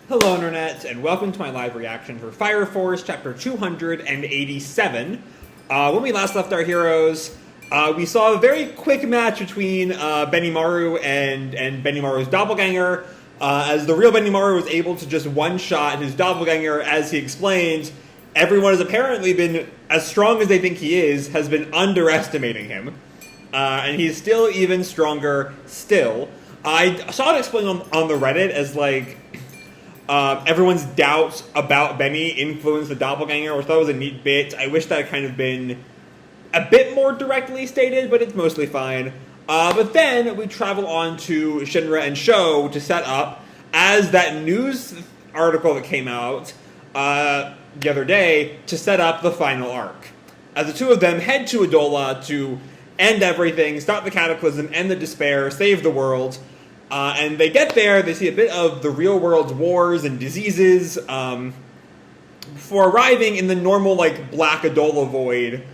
Hello, Internet, and welcome to my live reaction for Fire Force Chapter 287. When we last left our heroes, we saw a very quick match between Benimaru and Benimaru's doppelganger, as the real Benimaru was able to just one-shot his doppelganger. As he explained, everyone has apparently been, as strong as they think he is, has been underestimating him, and he's still even stronger still. I saw it explained on the Reddit as, like, everyone's doubts about Benny influenced the doppelganger, which I thought was a neat bit. I wish that had kind of been a bit more directly stated, but it's mostly fine. But then we travel on to Shinra and Sho to set up, as that news article that came out the other day, to set up the final arc. As the two of them head to Adola to end everything, stop the Cataclysm, end the despair, save the world. And they get there, they see a bit of the real world's wars and diseases, before arriving in the normal, like, Black Adola void,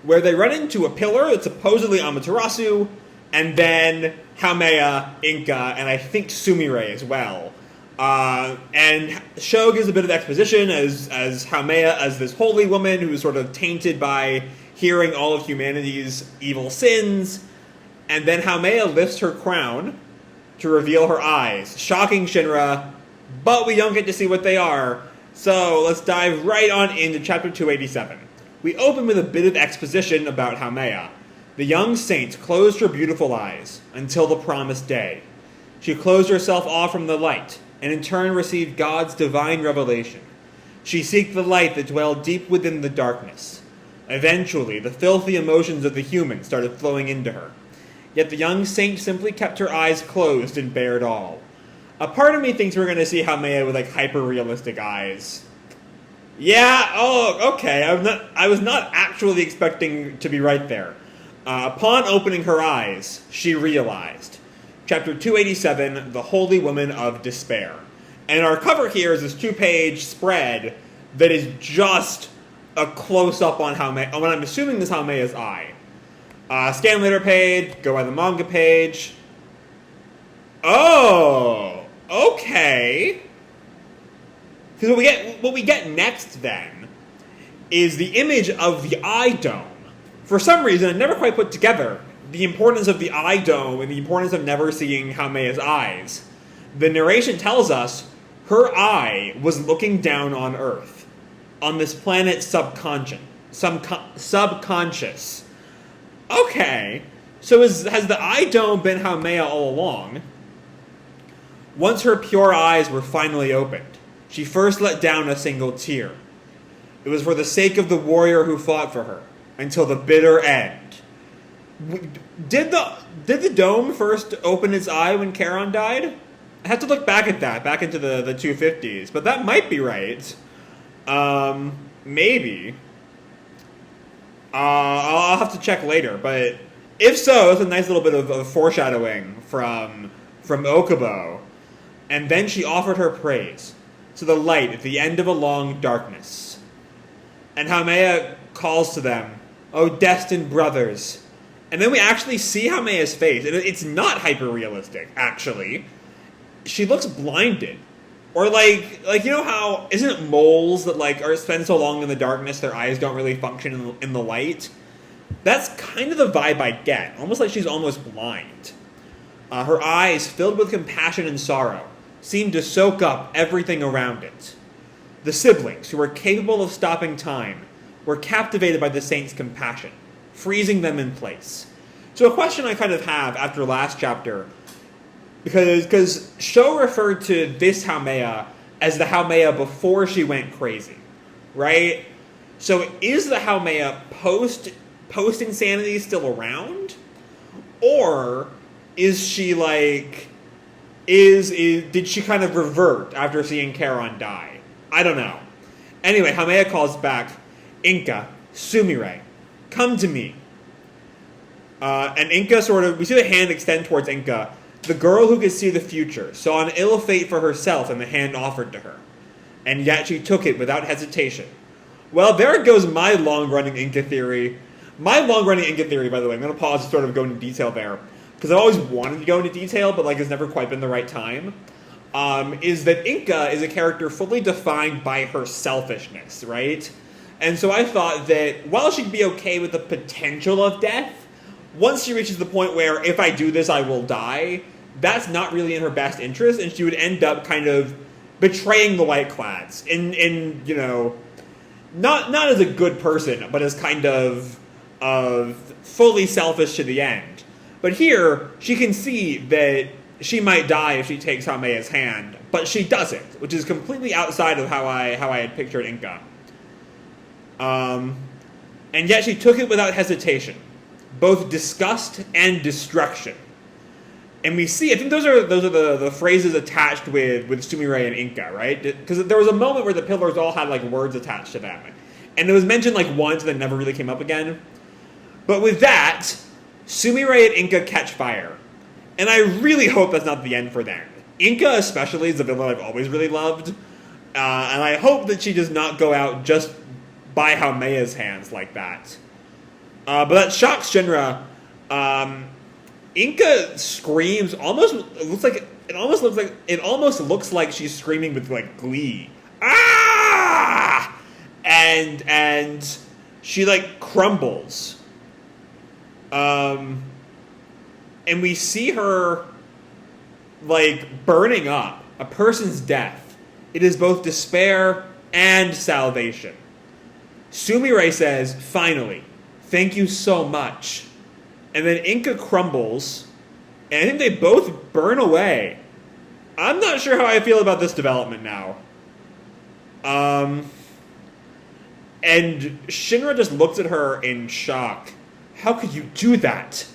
where they run into a pillar that's supposedly Amaterasu, and then Haumea, Inca, and I think Sumire as well. And Sho gives a bit of exposition as Haumea as this holy woman who's sort of tainted by hearing all of humanity's evil sins, and then Haumea lifts her crown to reveal her eyes, shocking Shinra, but we don't get to see what they are, so let's dive right on into Chapter 287. We open with a bit of exposition about Haumea. The young saint closed her beautiful eyes until the promised day. She closed herself off from the light, and in turn received God's divine revelation. She seeked the light that dwelled deep within the darkness. Eventually, the filthy emotions of the human started flowing into her. Yet the young saint simply kept her eyes closed and bared all. A part of me thinks we're going to see Haumea with, like, hyper-realistic eyes. Yeah, oh, okay, I was not actually expecting to be right there. Upon opening her eyes, she realized. Chapter 287, The Holy Woman of Despair. And our cover here is this 2-page spread that is just a close-up on Haumea, what I'm assuming is Haumea's eye. Scan later page, go by the manga page. Oh, okay. Because what we get next then is the image of the eye dome. For some reason, I never quite put together the importance of the eye dome and the importance of never seeing Haumea's eyes. The narration tells us her eye was looking down on Earth, on this planet subconscious. Okay, so has the eye dome been Haumea all along? Once her pure eyes were finally opened, she first let down a single tear. It was for the sake of the warrior who fought for her, until the bitter end. Did the dome first open its eye when Charon died? I have to look back at that, back into the 250s, but that might be right. Maybe. I'll have to check later, but if so, that's a nice little bit of foreshadowing from Okubo. And then she offered her praise to the light at the end of a long darkness. And Haumea calls to them, "O destined brothers." And then we actually see Haumea's face. It's not hyper-realistic, actually. She looks blinded. Or like you know how, isn't it moles that, like, are spend so long in the darkness their eyes don't really function in the light? That's kind of the vibe I get, almost like she's almost blind. Her eyes, filled with compassion and sorrow, seemed to soak up everything around it. The siblings, who were capable of stopping time, were captivated by the saint's compassion, freezing them in place. So a question I kind of have after last chapter, because Sho referred to this Haumea as the Haumea before she went crazy, right? So is the Haumea post-insanity still around? Or is she, like, did she kind of revert after seeing Charon die? I don't know. Anyway, Haumea calls back, "Inca, Sumire, come to me." And Inca we see the hand extend towards Inca. The girl who could see the future saw an ill fate for herself in the hand offered to her, and yet she took it without hesitation. Well, there goes my long-running Inca theory. My long-running Inca theory, by the way, I'm going to pause to sort of go into detail there, because I've always wanted to go into detail, but, like, it's never quite been the right time. is that Inca is a character fully defined by her selfishness, right? And so I thought that while she'd be okay with the potential of death, once she reaches the point where if I do this, I will die, that's not really in her best interest, and she would end up kind of betraying the White Clads in you know, not as a good person, but as kind of fully selfish to the end. But here, she can see that she might die if she takes Haumea's hand, but she doesn't, which is completely outside of how I had pictured Inca. And yet she took it without hesitation, both disgust and destruction. And we see, I think those are the phrases attached with Sumire and Inca, right? Because there was a moment where the pillars all had like words attached to them, and it was mentioned like once, and then never really came up again. But with that, Sumire and Inca catch fire. And I really hope that's not the end for them. Inca especially is a villain I've always really loved. And I hope that she does not go out just by Haumea's hands like that. But that shocks Shinra. Inca screams it almost looks like she's screaming with like glee. Ah! And she like crumbles. And we see her, like, burning up. A person's death. It is both despair and salvation. Sumire says, finally, thank you so much. And then Inca crumbles, and I think they both burn away. I'm not sure how I feel about this development now. And Shinra just looks at her in shock. How could you do that?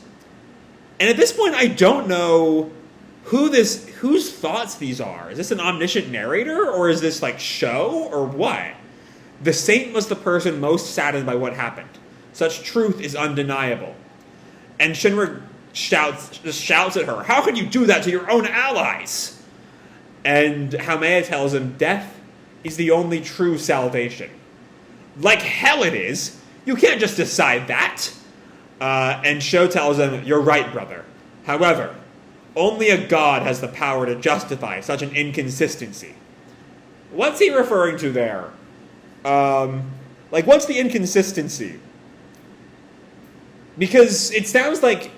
And at this point, I don't know whose thoughts these are. Is this an omniscient narrator, or is this like show, or what? The saint was the person most saddened by what happened. Such truth is undeniable. And Shinra shouts at her, how could you do that to your own allies? And Haumea tells him, death is the only true salvation. Like hell it is. You can't just decide that. And Sho tells him, you're right, brother. However, only a god has the power to justify such an inconsistency. What's he referring to there? What's the inconsistency? Because it sounds like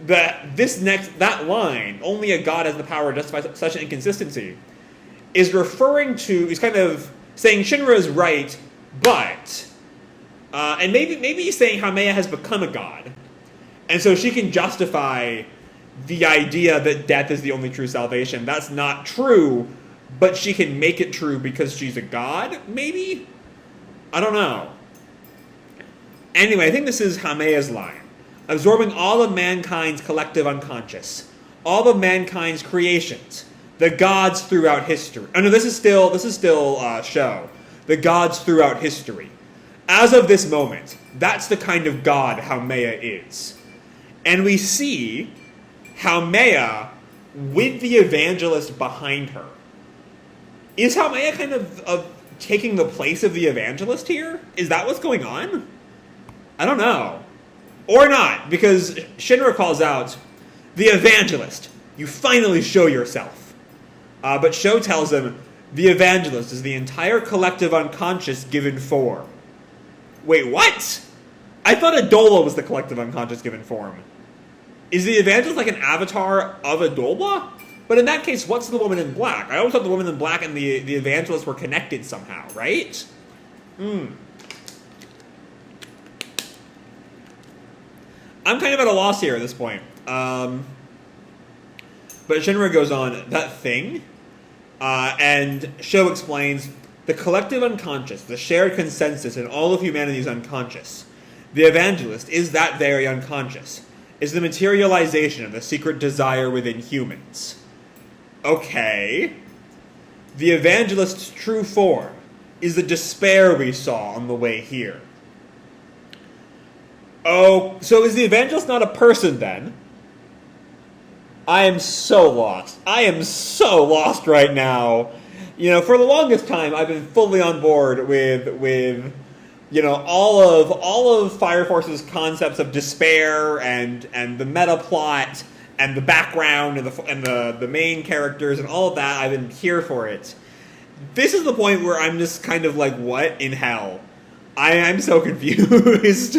that line, only a god has the power to justify such an inconsistency, is referring to, he's kind of saying Shinra is right, but, and maybe he's saying Haumea has become a god, and so she can justify the idea that death is the only true salvation. That's not true, but she can make it true because she's a god, maybe? I don't know. Anyway, I think this is Haumea's line. Absorbing all of mankind's collective unconscious, all of mankind's creations, the gods throughout history. Oh no, this is still Sho. The gods throughout history. As of this moment, that's the kind of god Haumea is. And we see Haumea with the evangelist behind her. Is Haumea kind of taking the place of the evangelist here? Is that what's going on? I don't know. Or not, because Shinra calls out, the evangelist, you finally show yourself. But Sho tells him, the evangelist is the entire collective unconscious given form. Wait, what? I thought Adola was the collective unconscious given form. Is the evangelist like an avatar of Adola? But in that case, what's the woman in black? I always thought the woman in black and the evangelist were connected somehow, right? I'm kind of at a loss here at this point. But Shinra goes on, that thing, and Sho explains, the collective unconscious, the shared consensus in all of humanity's unconscious. The evangelist is that very unconscious, is the materialization of the secret desire within humans. Okay. The evangelist's true form is the despair we saw on the way here. Oh, so is the evangelist not a person then? I am so lost. I am so lost right now. You know, for the longest time, I've been fully on board with you know, all of Fire Force's concepts of despair and the meta plot and the background and the main characters and all of that. I've been here for it. This is the point where I'm just kind of like, what in hell? I'm so confused.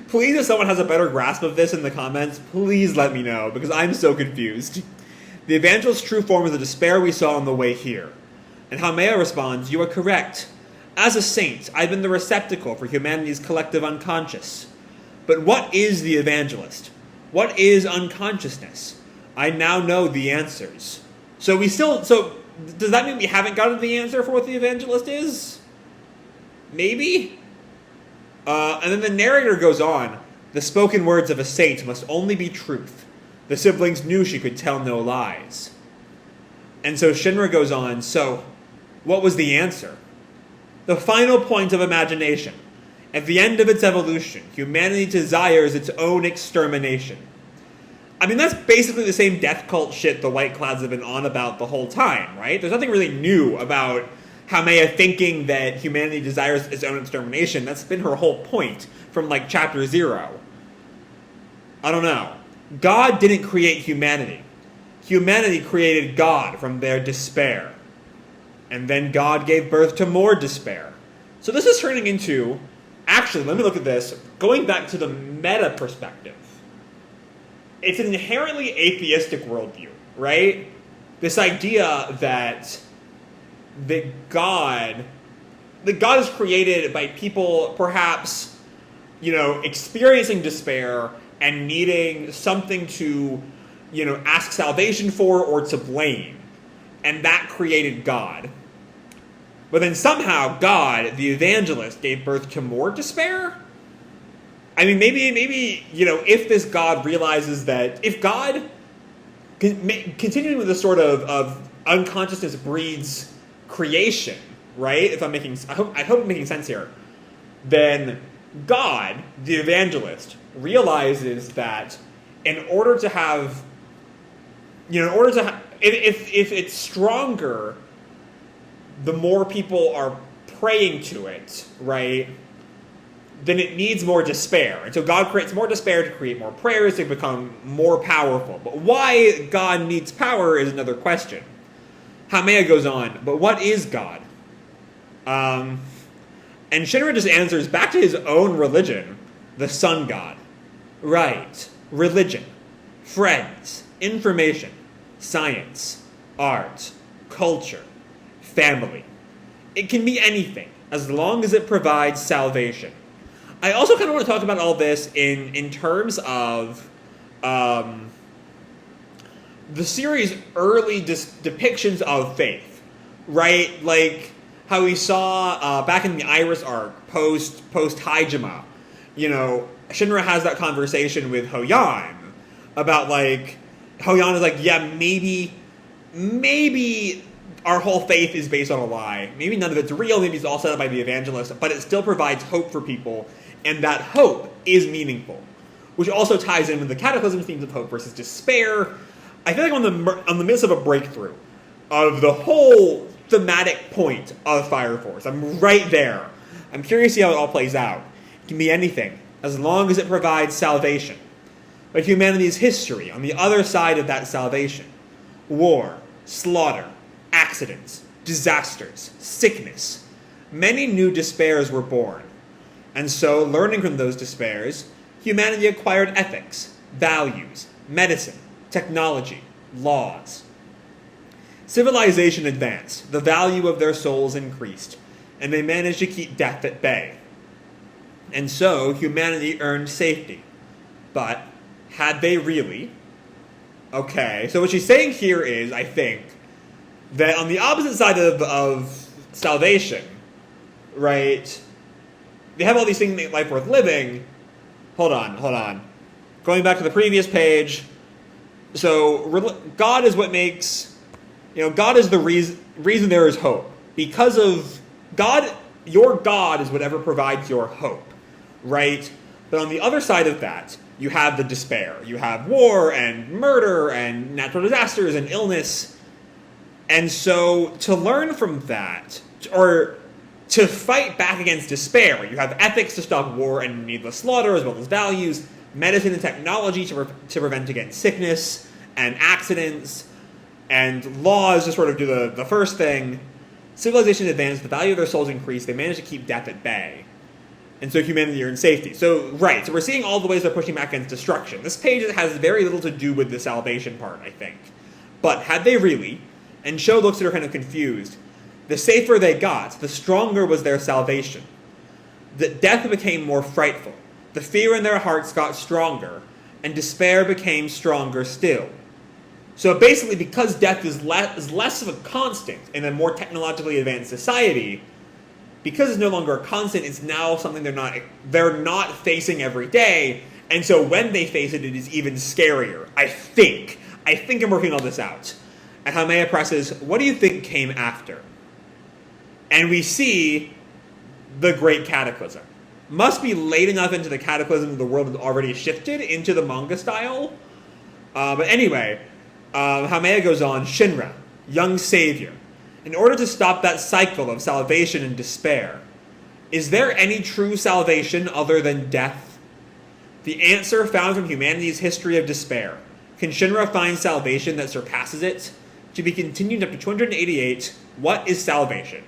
Please, if someone has a better grasp of this in the comments, please let me know, because I'm so confused. The evangelist's true form is the despair we saw on the way here. And Haumea responds, "You are correct. As a saint, I've been the receptacle for humanity's collective unconscious. But what is the evangelist? What is unconsciousness? I now know the answers." So does that mean we haven't gotten the answer for what the evangelist is? Maybe? And then the narrator goes on, "The spoken words of a saint must only be truth. The siblings knew she could tell no lies." And so Shinra goes on, "So, what was the answer? The final point of imagination. At the end of its evolution, humanity desires its own extermination." I mean, that's basically the same death cult shit the White Clouds have been on about the whole time, right? There's nothing really new about Haumea thinking that humanity desires its own extermination. That's been her whole point from, like, chapter 0. I don't know. God didn't create humanity. Humanity created God from their despair. And then God gave birth to more despair. So this is turning into... Actually, let me look at this. Going back to the meta perspective. It's an inherently atheistic worldview, right? This idea that God is created by people perhaps, experiencing despair and needing something to, ask salvation for or to blame. And that created God. But then somehow God, the evangelist, gave birth to more despair? I mean, maybe if this God realizes that, if God, continuing with this sort of unconsciousness breeds creation, right? I hope I'm making sense here. Then God, the evangelist, realizes that in order to have, if it's stronger, the more people are praying to it, right? Then it needs more despair. And so God creates more despair to create more prayers to become more powerful. But why God needs power is another question. Haumea goes on, "But what is God?" And Shinra just answers back to his own religion, the sun god. Right. Religion. Friends. Information. Science. Art. Culture. Family. It can be anything, as long as it provides salvation. I also kind of want to talk about all this in terms of the series' early depictions of faith, right? Like how we saw back in the Iris arc, post Haijima, Shinra has that conversation with Hoyan about, like, Hoyan is like, yeah, maybe our whole faith is based on a lie. Maybe none of it's real, maybe it's all set up by the evangelist, but it still provides hope for people, and that hope is meaningful. Which also ties in with the Cataclysm themes of hope versus despair. I feel like I'm on the midst of a breakthrough of the whole thematic point of Fire Force. I'm right there. I'm curious to see how it all plays out. It can be anything, as long as it provides salvation. But humanity's history, on the other side of that salvation. War, slaughter, accidents, disasters, sickness. Many new despairs were born. And so, learning from those despairs, humanity acquired ethics, values, medicine, technology, laws. Civilization advanced, the value of their souls increased, and they managed to keep death at bay. And so, humanity earned safety. But, had they really? Okay, so what she's saying here is, I think, that on the opposite side of salvation, right, they have all these things that make life worth living. Hold on. Going back to the previous page. So, God is what makes, God is the reason there is hope. Because of God, your God is whatever provides your hope, right? But on the other side of that, you have the despair. You have war and murder and natural disasters and illness. And so, to learn from that, or to fight back against despair, you have ethics to stop war and needless slaughter, as well as values, medicine and technology to prevent against sickness, and accidents, and laws just sort of do the first thing. Civilization advanced, the value of their souls increased, they managed to keep death at bay. And so humanity are in safety. So we're seeing all the ways they're pushing back against destruction. This page has very little to do with the salvation part, I think. But had they really, and Sho looks at her kind of confused, the safer they got, the stronger was their salvation. The death became more frightful. The fear in their hearts got stronger, and despair became stronger still. So basically, because death is less of a constant in a more technologically advanced society, because it's no longer a constant, it's now something they're not facing every day, and so when they face it, it is even scarier. I think I'm working all this out. And Haumea presses, what do you think came after? And we see the Great Cataclysm. Must be late enough into the Cataclysm that the world has already shifted into the manga style. But anyway, Haumea goes on, Shinra, young savior. In order to stop that cycle of salvation and despair, is there any true salvation other than death? The answer found from humanity's history of despair. Can Shinra find salvation that surpasses it? To be continued up to 288, what is salvation?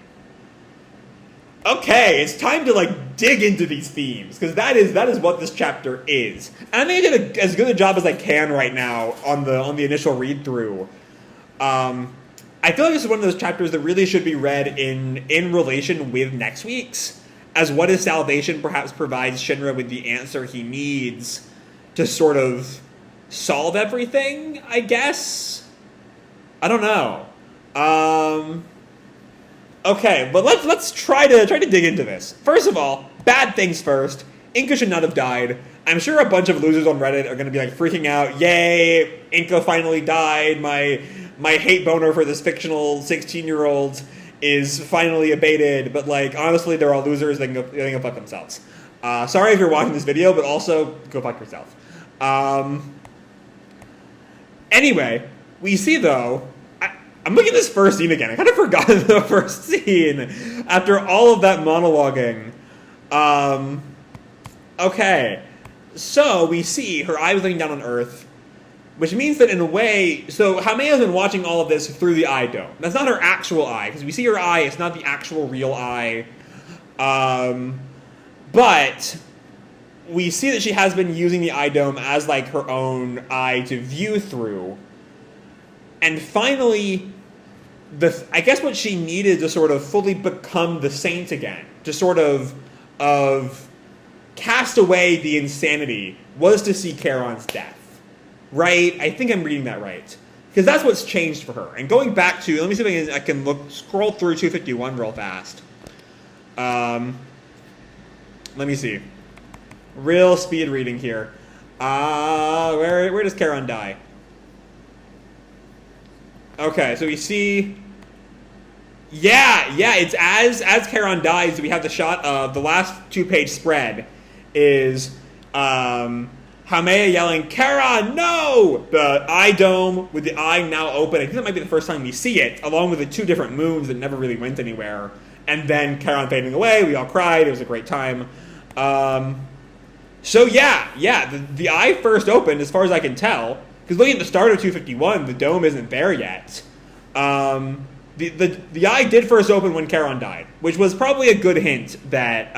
Okay, it's time to dig into these themes, because that is what this chapter is. And I think I did as good a job as I can right now on the initial read through. I feel like this is one of those chapters that really should be read in relation with next week's, as what is salvation perhaps provides Shinra with the answer he needs to sort of solve everything, I guess. I don't know. Okay, but let's try to dig into this. First of all, bad things first. Inca should not have died. I'm sure a bunch of losers on Reddit are going to be freaking out. Yay, Inca finally died. My hate boner for this fictional 16-year-old is finally abated. But honestly, they're all losers. They can go fuck themselves. Sorry if you're watching this video, but also go fuck yourself. Anyway, we see though. I'm looking at this first scene again. I kind of forgot the first scene after all of that monologuing. Okay, so we see her eye was looking down on Earth, which means that in a way, so Haumea's been watching all of this through the eye dome. That's not her actual eye, because we see her eye, it's not the actual real eye. But we see that she has been using the eye dome as her own eye to view through. And finally, I guess what she needed to sort of fully become the saint again, to sort of cast away the insanity, was to see Charon's death. Right? I think I'm reading that right. Because that's what's changed for her. And going back to, let me see if I can scroll through 251 real fast. Let me see. Real speed reading here. Where does Charon die? Okay, so we see... Yeah, it's as Charon dies, we have the shot of the last 2-page spread is Haumea yelling, Charon, no! The eye dome with the eye now open. I think that might be the first time we see it, along with the 2 different moons that never really went anywhere. And then Charon fading away, we all cried, it was a great time. So the eye first opened, as far as I can tell, because looking at the start of 251, the dome isn't there yet. The eye did first open when Charon died, which was probably a good hint that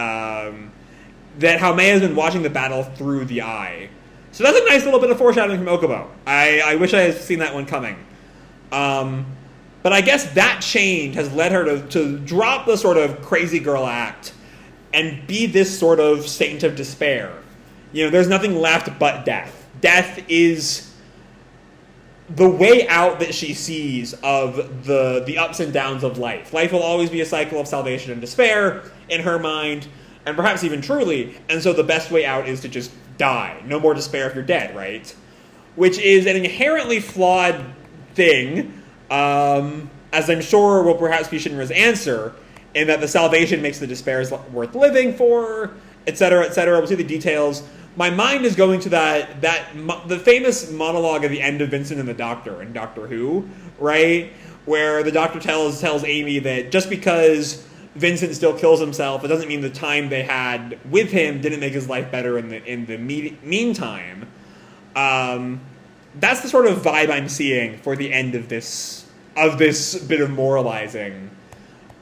that Haumea has been watching the battle through the eye. So that's a nice little bit of foreshadowing from Okubo. I wish I had seen that one coming. But I guess that change has led her to drop the sort of crazy girl act and be this sort of saint of despair. There's nothing left but death. Death is the way out that she sees of the ups and downs of life. Life will always be a cycle of salvation and despair in her mind, and perhaps even truly, and so the best way out is to just die. No more despair if you're dead, right? Which is an inherently flawed thing, as I'm sure will perhaps be Shinra's answer, in that the salvation makes the despair worth living for, etc., etc. We'll see the details. My mind is going to the famous monologue at the end of Vincent and the Doctor in Doctor Who, right? Where the Doctor tells Amy that just because Vincent still kills himself, it doesn't mean the time they had with him didn't make his life better in the meantime. That's the sort of vibe I'm seeing for the end of this bit of moralizing.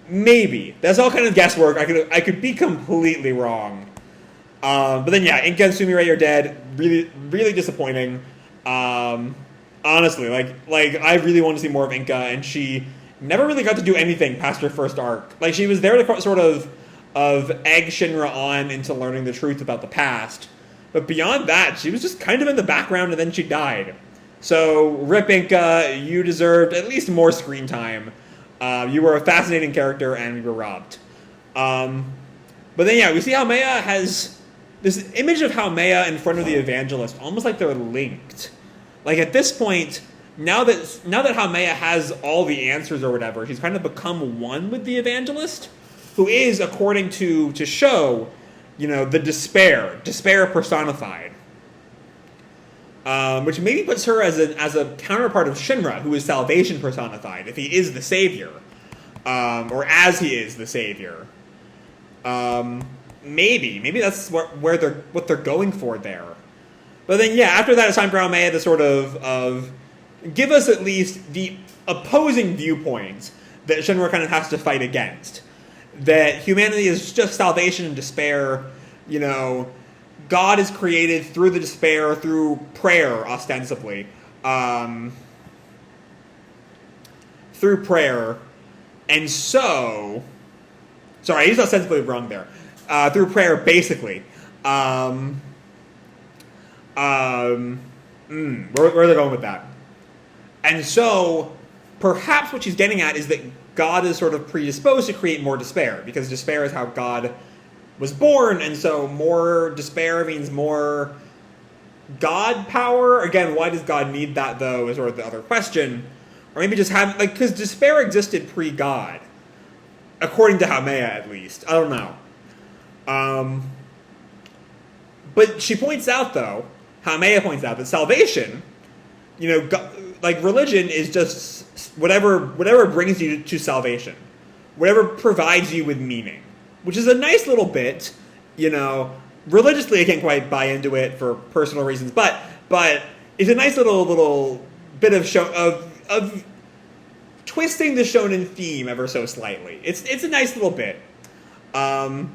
Maybe. That's all kind of guesswork. I could be completely wrong. But then yeah, Inka and Sumire are dead. Really, really disappointing. Honestly, like I really want to see more of Inka, and she never really got to do anything past her first arc. Like, she was there to sort of egg Shinra on into learning the truth about the past. But beyond that, she was just kind of in the background, and then she died. So, rip Inka, you deserved at least more screen time. You were a fascinating character, and we were robbed. But then, yeah, we see Haumea has this image of Haumea in front of the evangelist, almost like they're linked. Like, at this point, now that Haumea has all the answers or whatever, she's kind of become one with the evangelist, who is, according to Sho, the despair personified. Which maybe puts her as a counterpart of Shinra, who is salvation personified, if he is the savior, or as he is the savior. Maybe that's what they're going for there. But then, yeah, after that, it's time for Haumea to sort of give us at least the opposing viewpoints that Shinra kind of has to fight against. That humanity is just salvation and despair. God is created through the despair, through prayer, ostensibly. Through prayer. And so... Sorry, I used ostensibly wrong there. Through prayer, basically. Where are they going with that? And so, perhaps what she's getting at is that God is sort of predisposed to create more despair, because despair is how God was born, and so more despair means more God power. Again, why does God need that, though, is sort of the other question. Or maybe just have, because despair existed pre-God, according to Haumea, at least. I don't know. But she points out, though, Haumea points out, that salvation, God, religion is just whatever brings you to salvation. Whatever provides you with meaning. Which is a nice little bit, religiously I can't quite buy into it for personal reasons, but it's a nice little bit of twisting the shonen theme ever so slightly. It's a nice little bit. But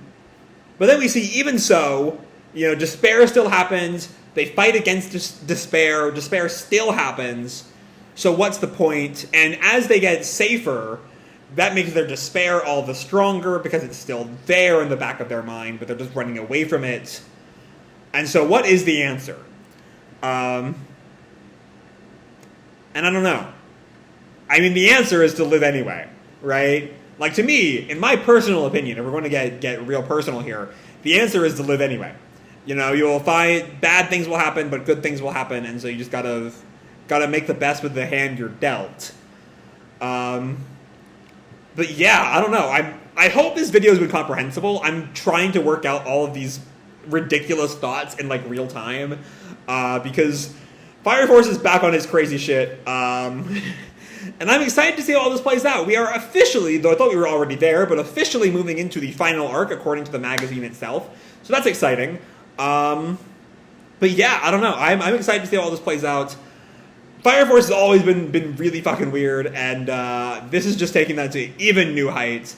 then we see, even so, despair still happens. They fight against despair. Despair still happens. So what's the point? And as they get safer, that makes their despair all the stronger, because it's still there in the back of their mind, but they're just running away from it. And so what is the answer? And I don't know. I mean, the answer is to live anyway, right? Like, to me, in my personal opinion, if we're going to get real personal here, the answer is to live anyway. You'll find bad things will happen, but good things will happen, and so you just gotta make the best with the hand you're dealt. But yeah, I don't know. I hope this video has been comprehensible. I'm trying to work out all of these ridiculous thoughts in real time, because Fire Force is back on his crazy shit, and I'm excited to see how all this plays out. We are officially, though I thought we were already there, but officially moving into the final arc according to the magazine itself. So that's exciting. But yeah, I don't know. I'm excited to see how all this plays out. Fire Force has always been really fucking weird, and this is just taking that to even new heights.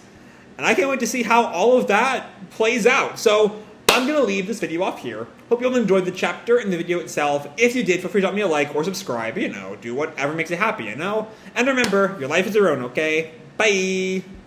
And I can't wait to see how all of that plays out. So I'm going to leave this video off here. Hope you all enjoyed the chapter and the video itself. If you did, feel free to drop me a like or subscribe. Do whatever makes you happy, And remember, your life is your own, okay? Bye!